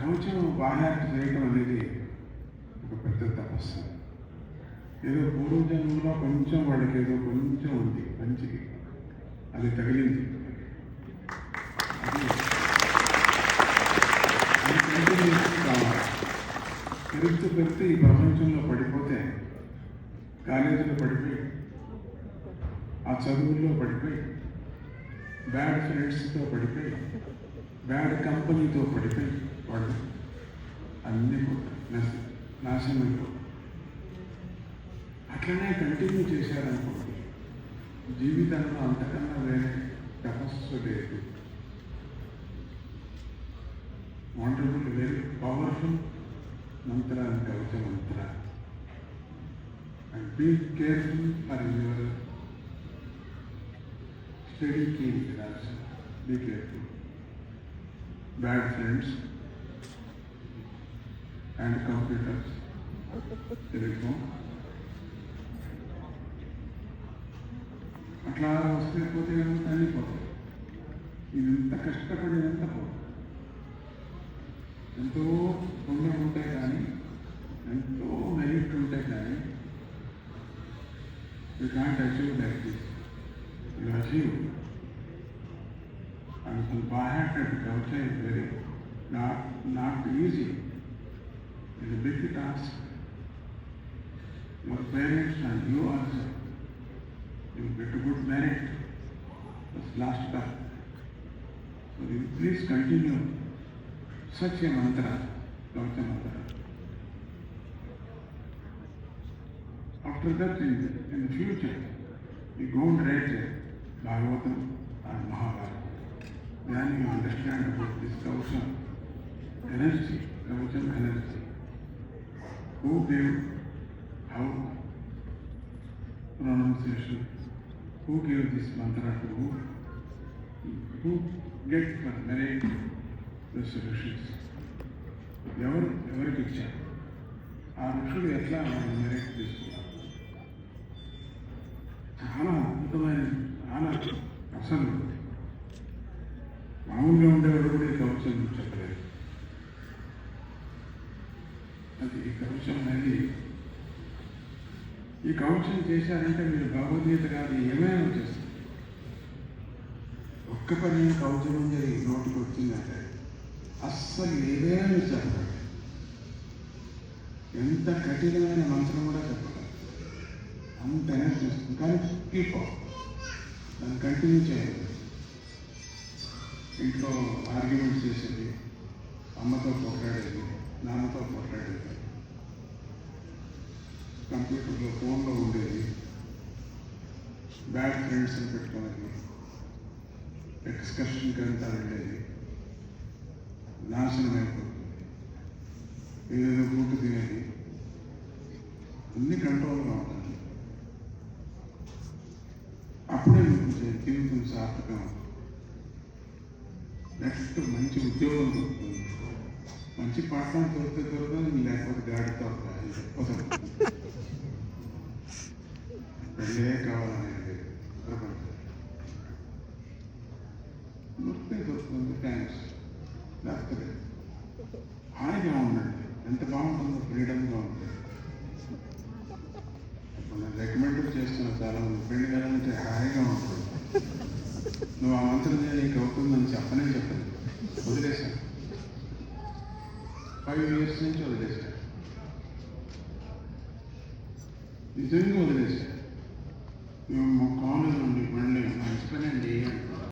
కవచం బాహ్యార్థ చేయడం అనేది ఒక పెద్ద తపస్సు. ఏదో పూర్వజన్మలో కొంచెం వాళ్ళకి ఏదో కొంచెం ఉంది మంచిది, అది తగిలింది, అది కంటిన్యూస్ కావాలి. పెరుగుతూ ఈ ప్రపంచంలో పడిపోతే, కాలేజీలో పడిపోయి, ఆ చదువుల్లో పడిపోయి, బ్యాడ్ ఫ్రెండ్స్తో పడిపోయి, బ్యాడ్ కంపెనీతో పడిపోయి వాళ్ళు అన్నీ నాశనం అయిపోయి అట్లనే కంటిన్యూ చేశారనుకోండి, జీవితంలో అంతకన్నా వేరే తపస్సు లేదు. Wonderful, very powerful Mantra and కవచ మంత్ర. And be careful for your steady key also. Be careful. Bad friends and computers, telephone. అట్లా వస్తే పోతే అన్నీ పోతాయి. ఇదంతా కష్టపడేదంతా పోతుంది. ఎంతో పుణ్యం ఉంటాయి కానీ, ఎంతో మెరిట్ ఉంటాయి కానీ, you can't achieve like this. You achieve. And అసలు బాహ్యాటెడ్ కవచం is very not easy. It's big task. Your parents and you also you get a good merit. That's last step. So you please continue such a mantra, Kavcha mantra. After that, in the future, you go and read Bhagavatam and Mahabharata. Then you understand about this Kavcha energy, Kavacham energy. Who gave, how, pronunciation, who gave this mantra to who get for merit resolutions. ఎవరికి ఇచ్చారు? ఆ ఋషులు ఎట్లా merit తీసుకున్నారు? చాలా అద్భుతమైన, చాలా అసలు మామూలుగా ఉండేవాడు కూడా ఈ కవచం చెప్పలేదు. అది ఈ కవచం అనేది, ఈ కవచం చేశారంటే మీరు భగవద్గీత కాదు ఏమైనా చేస్తారు. ఒక్క పని కవచం ఉంది నోటికి వచ్చిందంటే అస్సలు ఏదైనా చెప్పాలి. ఎంత కఠినమైన మంత్రం కూడా చెప్పాలి, అంత ఎనర్జీ వస్తుంది. కానీ కీప్ దాన్ని కంటిన్యూ చేయాలి. ఇంట్లో ఆర్గ్యుమెంట్స్ చేసేది, అమ్మతో పోట్లాడేది, నాన్నతో పోట్లాడేది, కంప్యూటర్లో ఫోన్లో ఉండేది, బ్యాడ్ ఫ్రెండ్స్ని పెట్టుకునేది, ఎక్స్కర్షన్కి అంతా వెళ్ళేది, నాశనం అయిపోతుంది. ఏదేదో ఫుడ్ తినేది, అన్ని కంట్రోల్గా ఉంటుంది. అప్పుడే మీకు జీవితం సార్థకం. నెక్స్ట్ మంచి ఉద్యోగం దొరుకుతుంది, మంచి పాఠం దొరుకుతుంది, లేకపోతే గాడితో చెప్పదు. పెళ్ళే కావాలనేది ప్రపంచం దొరికితే దొరుకుతుంది, థ్యాంక్స్. లేకపోతే హాయిగా ఉండండి. ఎంత బాగుంటుందో, ఫ్రీడమ్గా ఉంటుంది. ఇప్పుడు నేను రికమెండ్ చేస్తున్నా చాలా మంది, పెళ్లి కావాలంటే హాయిగా ఉంటుంది. నువ్వు ఆ మంత్రం నీకు అవుతుందని చెప్పనే చెప్పదు, వదిలేశాను. 5 years నుంచి వదిలేశాను, నిజంగా వదిలేశాను. మేము మా కాలేజ్ నుండి మళ్ళీ మంచి పని అండి,